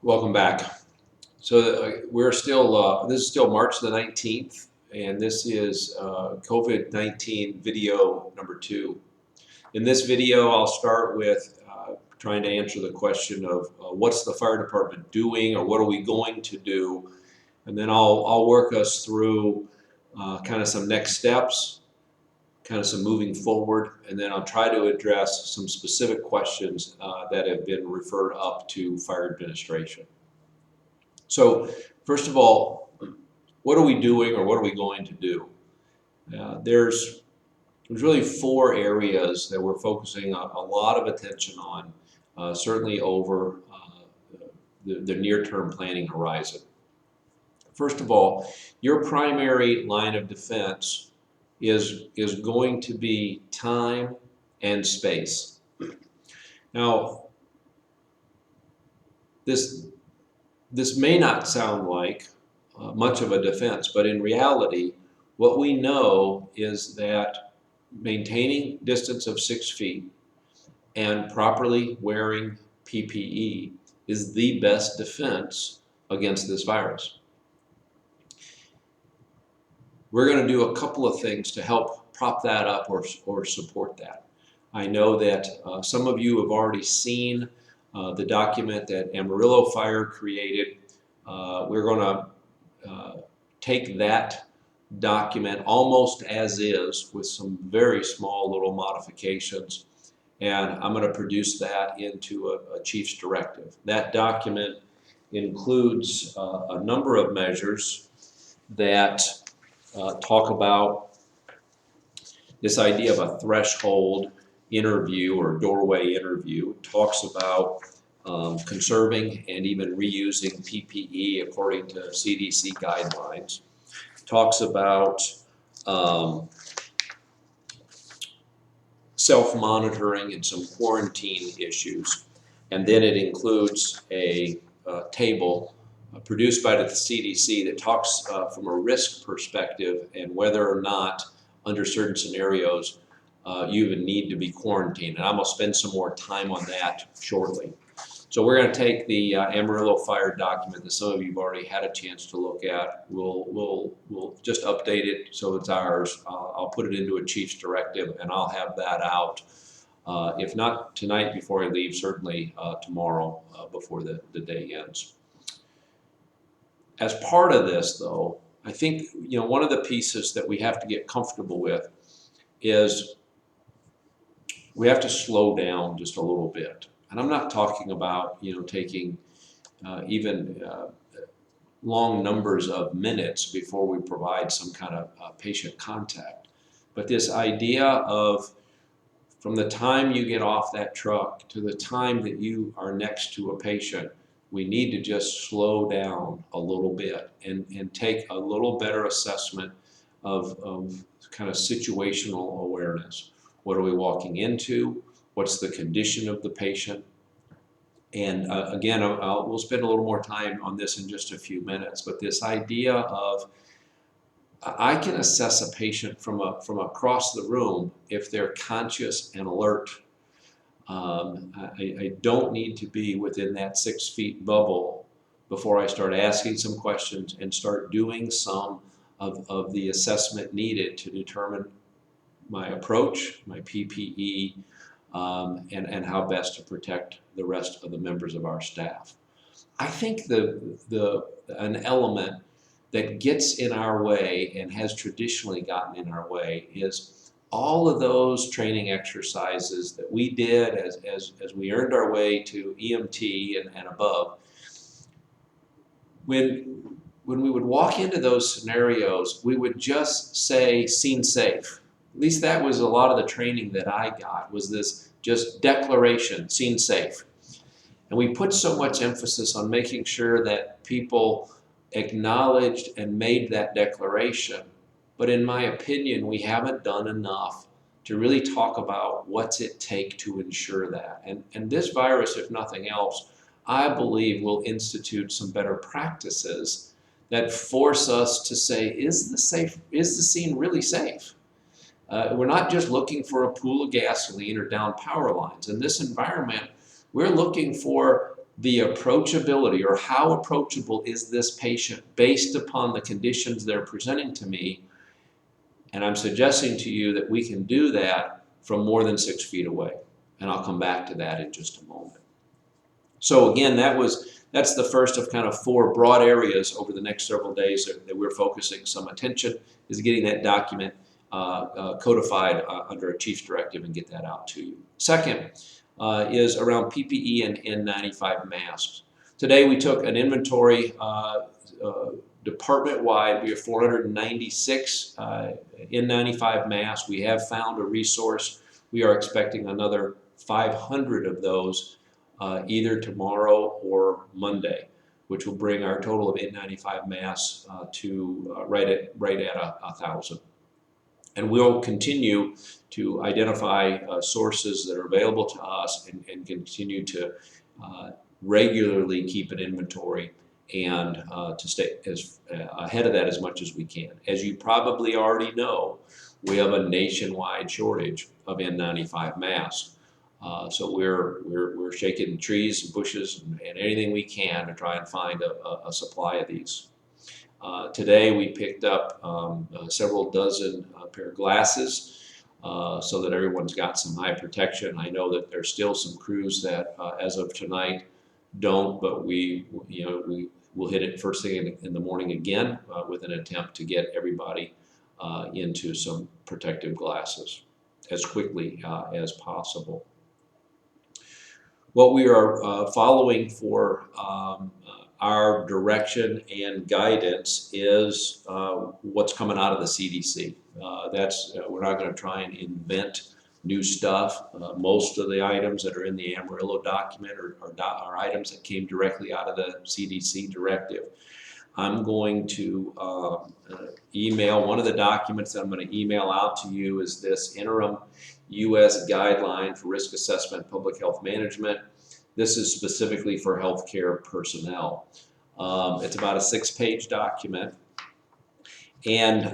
Welcome back. So we're still, this is still March the 19th, and this is COVID-19 video number 2. In this video, I'll start with trying to answer the question of what's the fire department doing, or what are we going to do? And then I'll work us through kind of some next steps, kind of some moving forward, and then I'll try to address some specific questions that have been referred up to fire administration. So first of all, what are we doing, or what are we going to do? There's really 4 areas that we're focusing a lot of attention on, certainly over the near-term planning horizon. First of all, your primary line of defense is going to be time and space. Now, this may not sound like much of a defense, but in reality, what we know is that maintaining distance of 6 feet and properly wearing PPE is the best defense against this virus. We're going to do a couple of things to help prop that up or support that. I know that some of you have already seen the document that Amarillo Fire created. We're going to take that document almost as is with some very small little modifications, and I'm going to produce that into a chief's directive. That document includes a number of measures that talk about this idea of a threshold interview or doorway interview. It talks about conserving and even reusing PPE according to CDC guidelines. It talks about self-monitoring and some quarantine issues. And then it includes a table produced by the CDC that talks from a risk perspective and whether or not, under certain scenarios, you even need to be quarantined. And I'm going to spend some more time on that shortly. So we're going to take the Amarillo Fire document that some of you have already had a chance to look at. We'll just update it so it's ours. I'll put it into a chief's directive, and I'll have that out. If not tonight before I leave, certainly tomorrow before the day ends. As part of this, though, I think one of the pieces that we have to get comfortable with is we have to slow down just a little bit. And I'm not talking about taking even long numbers of minutes before we provide some kind of patient contact. But this idea of from the time you get off that truck to the time that you are next to a patient, we need to just slow down a little bit and take a little better assessment of kind of situational awareness. What are we walking into? What's the condition of the patient? And again, we'll spend a little more time on this in just a few minutes, but this idea of I can assess a patient from across the room if they're conscious and alert. I don't need to be within that 6 feet bubble before I start asking some questions and start doing some of the assessment needed to determine my approach, my PPE, and how best to protect the rest of the members of our staff. I think an element that gets in our way and has traditionally gotten in our way is all of those training exercises that we did as we earned our way to EMT and above. When we would walk into those scenarios, we would just say, "Scene safe." At least that was a lot of the training that I got, was this just declaration, "Scene safe." And we put so much emphasis on making sure that people acknowledged and made that declaration. But in my opinion, we haven't done enough to really talk about what's it take to ensure that. And this virus, if nothing else, I believe will institute some better practices that force us to say, is the scene really safe? We're not just looking for a pool of gasoline or down power lines. In this environment, we're looking for the approachability, or how approachable is this patient based upon the conditions they're presenting to me. And I'm suggesting to you that we can do that from more than 6 feet away. And I'll come back to that in just a moment. So again, that's the first of kind of 4 broad areas over the next several days that we're focusing some attention, is getting that document codified under a chief's directive and get that out to you. Second is around PPE and N95 masks. Today we took an inventory department-wide. We have 496 N95 masks. We have found a resource. We are expecting another 500 of those either tomorrow or Monday, which will bring our total of N95 masks to right at 1,000. And we'll continue to identify sources that are available to us and continue to regularly keep an inventory and to stay ahead of that as much as we can. As you probably already know, we have a nationwide shortage of N95 masks. So we're shaking trees and bushes and anything we can to try and find a supply of these. Today we picked up several dozen pair of glasses so that everyone's got some eye protection. I know that there's still some crews that as of tonight don't, but we will hit it first thing in the morning again with an attempt to get everybody into some protective glasses as quickly as possible. What we are following for our direction and guidance is what's coming out of the CDC. We're not going to try and invent new stuff. Most of the items that are in the Amarillo document are items that came directly out of the CDC directive. I'm going to email, one of the documents that I'm going to email out to you is this interim U.S. guideline for risk assessment and public health management. This is specifically for healthcare personnel. It's about a 6-page document, and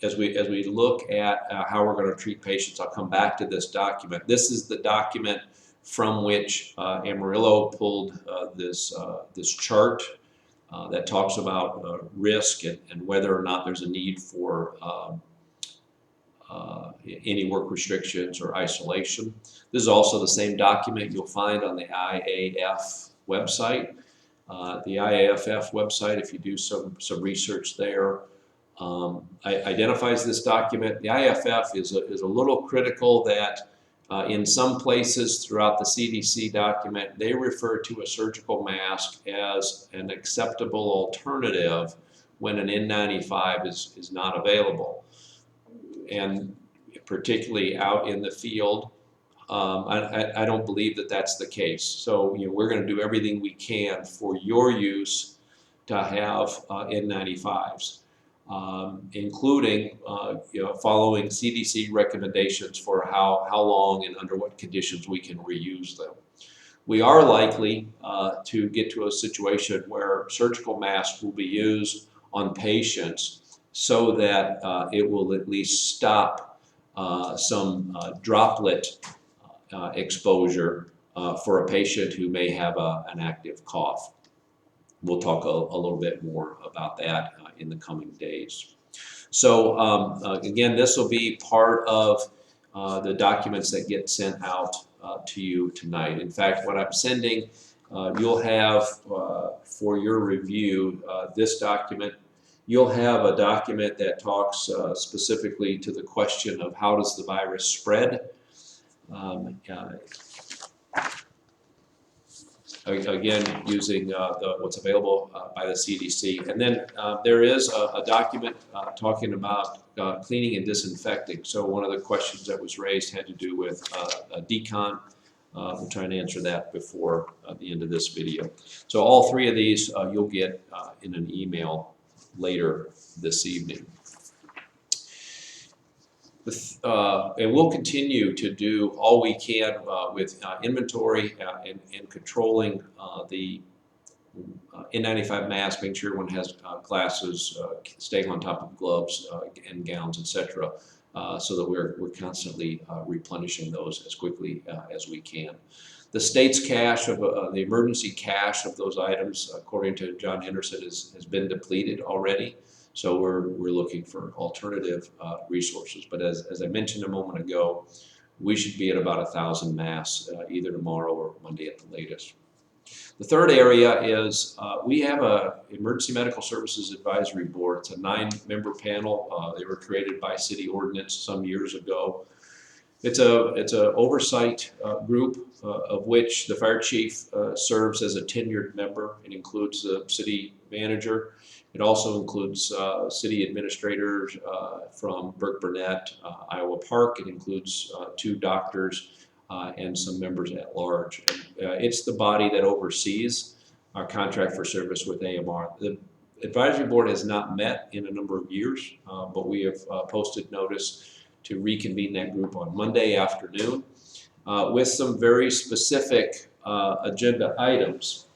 as we look at how we're going to treat patients, I'll come back to this document. This is the document from which Amarillo pulled this chart that talks about risk and whether or not there's a need for any work restrictions or isolation. This is also the same document you'll find on the IAF website. The IAFF website, if you do some research there, identifies this document. The IAFF is a little critical that in some places throughout the CDC document, they refer to a surgical mask as an acceptable alternative when an N95 is not available. And particularly out in the field, I don't believe that that's the case. So we're going to do everything we can for your use to have N95s, including following CDC recommendations for how long and under what conditions we can reuse them. We are likely to get to a situation where surgical masks will be used on patients so that it will at least stop some droplet exposure for a patient who may have an active cough. We'll talk a little bit more about that in the coming days. So again, this will be part of the documents that get sent out to you tonight. In fact, what I'm sending, you'll have for your review this document. You'll have a document that talks specifically to the question of how does the virus spread. Again, using what's available by the CDC. And then there is a document talking about cleaning and disinfecting. So one of the questions that was raised had to do with decon. We'll try and answer that before the end of this video. So all 3 of these you'll get in an email later this evening. And we'll continue to do all we can with inventory and controlling the N95 mask, making sure everyone has glasses, staying on top of gloves and gowns, etc., so that we're constantly replenishing those as quickly as we can. The state's cache of the emergency cache of those items, according to John Henderson, has been depleted already. So we're looking for alternative resources. But as I mentioned a moment ago, we should be at about 1,000 masks either tomorrow or Monday at the latest. The third area is we have a Emergency Medical Services Advisory Board. It's a 9-member panel. They were created by city ordinance some years ago. It's a oversight group of which the fire chief serves as a tenured member. It includes the city manager. It also includes city administrators from Burke Burnett, Iowa Park. It includes 2 doctors and some members at large. It's the body that oversees our contract for service with AMR. The advisory board has not met in a number of years, but we have posted notice to reconvene that group on Monday afternoon with some very specific agenda items.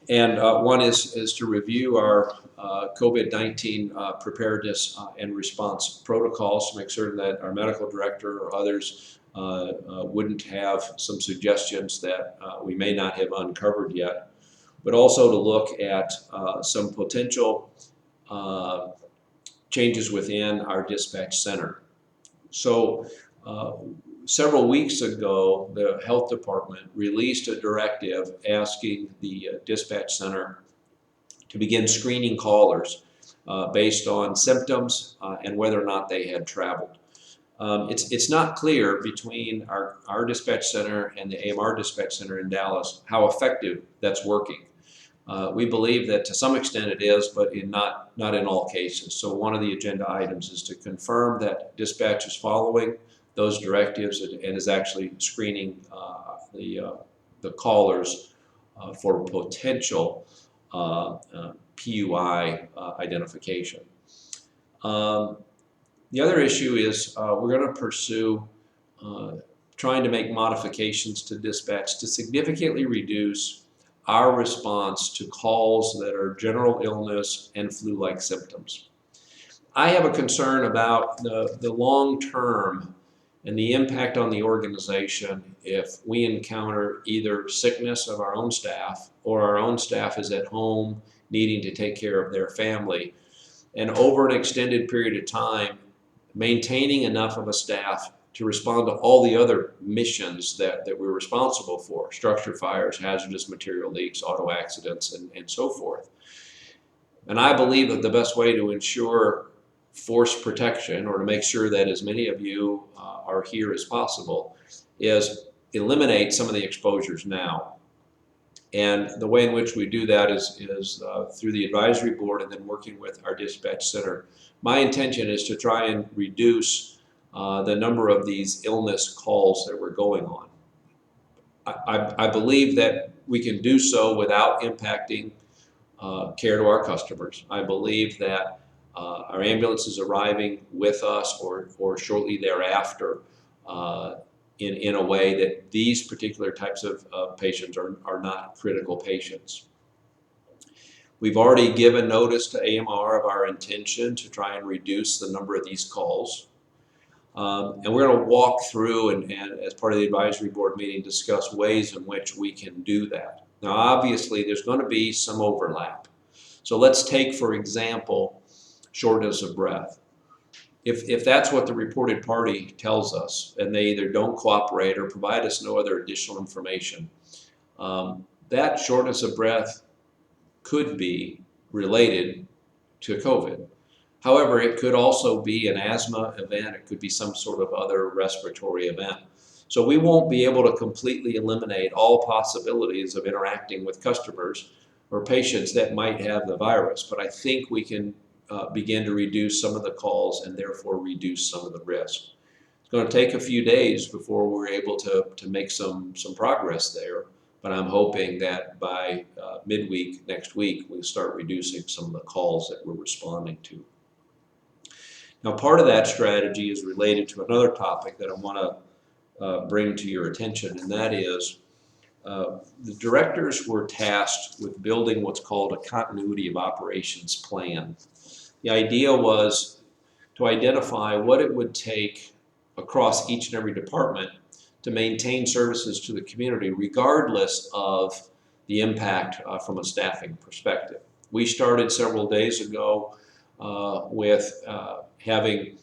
And one is to review our COVID-19 preparedness and response protocols to make certain that our medical director or others wouldn't have some suggestions that we may not have uncovered yet, but also to look at some potential changes within our dispatch center. So several weeks ago, the health department released a directive asking the dispatch center to begin screening callers based on symptoms and whether or not they had traveled. It's not clear between our dispatch center and the AMR dispatch center in Dallas how effective that's working. We believe that to some extent it is, but not in all cases. So one of the agenda items is to confirm that dispatch is following those directives and is actually screening the callers for potential PUI identification. The other issue is we're going to pursue trying to make modifications to dispatch to significantly reduce our response to calls that are general illness and flu-like symptoms. I have a concern about the long term and the impact on the organization if we encounter either sickness of our own staff or our own staff is at home needing to take care of their family. And over an extended period of time, maintaining enough of a staff to respond to all the other missions that we're responsible for, structure fires, hazardous material leaks, auto accidents, and so forth. And I believe that the best way to ensure force protection, or to make sure that as many of you are here as possible, is eliminate some of the exposures now. And the way in which we do that is through the advisory board and then working with our dispatch center. My intention is to try and reduce the number of these illness calls that we're going on. I believe that we can do so without impacting care to our customers. I believe that our ambulances arriving with us or shortly thereafter in a way that these particular types of patients are not critical patients. We've already given notice to AMR of our intention to try and reduce the number of these calls. And we're going to walk through and as part of the advisory board meeting, discuss ways in which we can do that. Now, obviously, there's going to be some overlap. So let's take, for example, shortness of breath. If that's what the reported party tells us, and they either don't cooperate or provide us no other additional information, that shortness of breath could be related to COVID. However, it could also be an asthma event. It could be some sort of other respiratory event. So we won't be able to completely eliminate all possibilities of interacting with customers or patients that might have the virus, but I think we can begin to reduce some of the calls and therefore reduce some of the risk. It's going to take a few days before we're able to make some progress there, but I'm hoping that by midweek next week, we'll start reducing some of the calls that we're responding to. Now, part of that strategy is related to another topic that I want to bring to your attention, and that is the directors were tasked with building what's called a continuity of operations plan. The idea was to identify what it would take across each and every department to maintain services to the community regardless of the impact from a staffing perspective. We started several days ago with having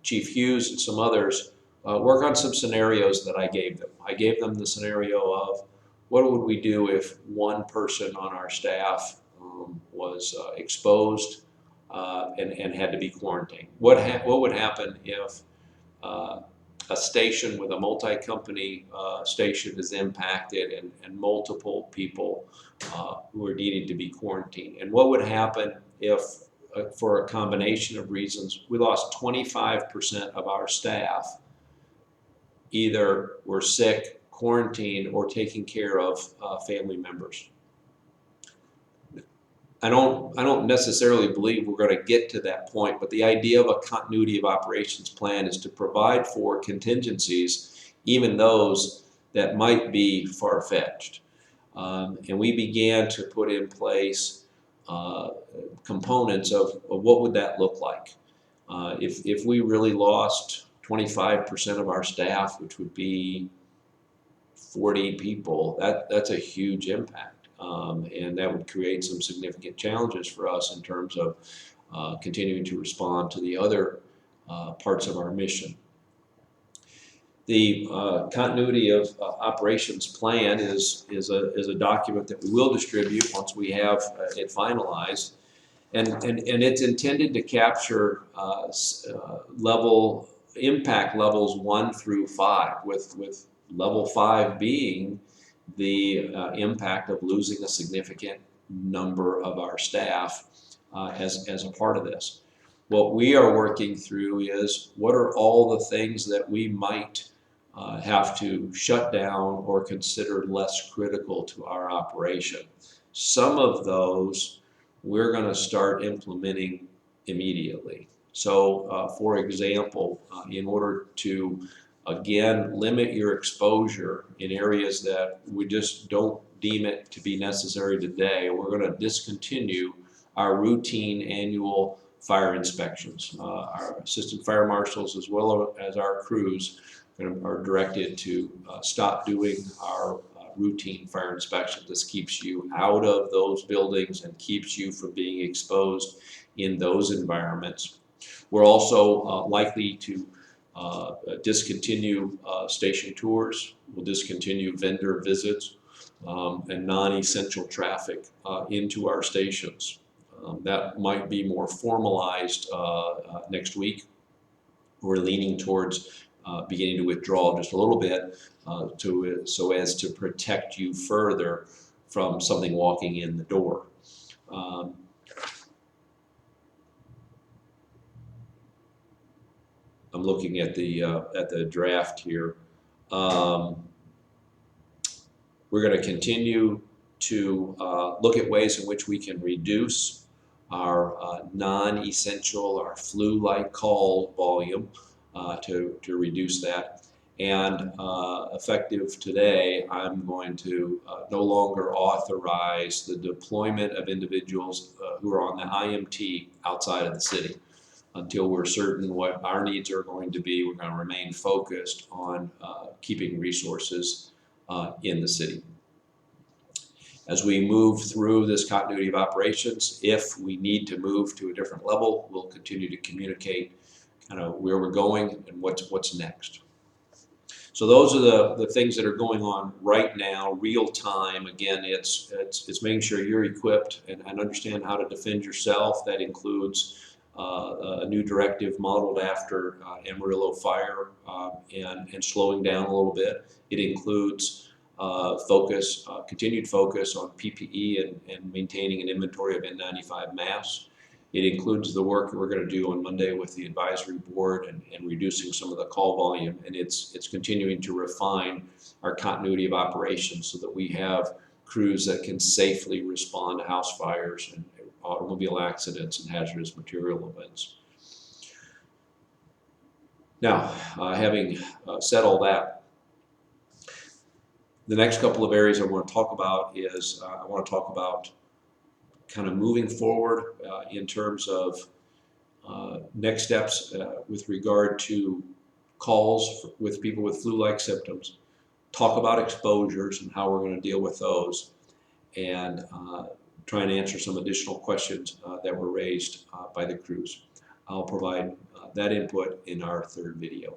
Chief Hughes and some others work on some scenarios that I gave them. I gave them the scenario of what would we do if one person on our staff was exposed and had to be quarantined? What would happen if a station with a multi-company station is impacted and multiple people who are needing to be quarantined? And what would happen if, for a combination of reasons, we lost 25% of our staff either were sick, quarantined, or taking care of family members? I don't necessarily believe we're going to get to that point, but the idea of a continuity of operations plan is to provide for contingencies, even those that might be far-fetched. And we began to put in place components of what would that look like. If we really lost 25% of our staff, which would be 40 people, that's a huge impact. And that would create some significant challenges for us in terms of continuing to respond to the other parts of our mission. The continuity of operations plan is a document that we will distribute once we have it finalized. And it's intended to capture impact levels 1 through 5, with level 5 being the impact of losing a significant number of our staff as a part of this. What we are working through is what are all the things that we might have to shut down or consider less critical to our operation. Some of those we're going to start implementing immediately. So, for example, in order to again limit your exposure in areas that we just don't deem it to be necessary today, we're going to discontinue our routine annual fire inspections. Our assistant fire marshals, as well as our crews, are directed to stop doing our routine fire inspections. This keeps you out of those buildings and keeps you from being exposed in those environments. We're also likely to discontinue station tours. We'll discontinue vendor visits and non-essential traffic into our stations. That might be more formalized next week. We're leaning towards beginning to withdraw just a little bit so as to protect you further from something walking in the door. I'm looking at the draft here. We're going to continue to look at ways in which we can reduce our non-essential, our flu-like call volume to reduce that. And effective today, I'm going to no longer authorize the deployment of individuals who are on the IMT outside of the city. Until we're certain what our needs are going to be, we're going to remain focused on keeping resources in the city. As we move through this continuity of operations, if we need to move to a different level, we'll continue to communicate kind of where we're going and what's next. So those are the things that are going on right now, real time. Again, it's making sure you're equipped and understand how to defend yourself. That includes a new directive modeled after Amarillo fire and slowing down a little bit. It includes continued focus on PPE and maintaining an inventory of N95 masks. It includes the work that we're going to do on Monday with the advisory board and reducing some of the call volume. And it's continuing to refine our continuity of operations so that we have crews that can safely respond to house fires and automobile accidents and hazardous material events. Now, having said all that, the next couple of areas I want to talk about is I want to talk about kind of moving forward in terms of next steps with regard to calls with people with flu-like symptoms, talk about exposures and how we're going to deal with those, and try and answer some additional questions that were raised by the crews. I'll provide that input in our third video.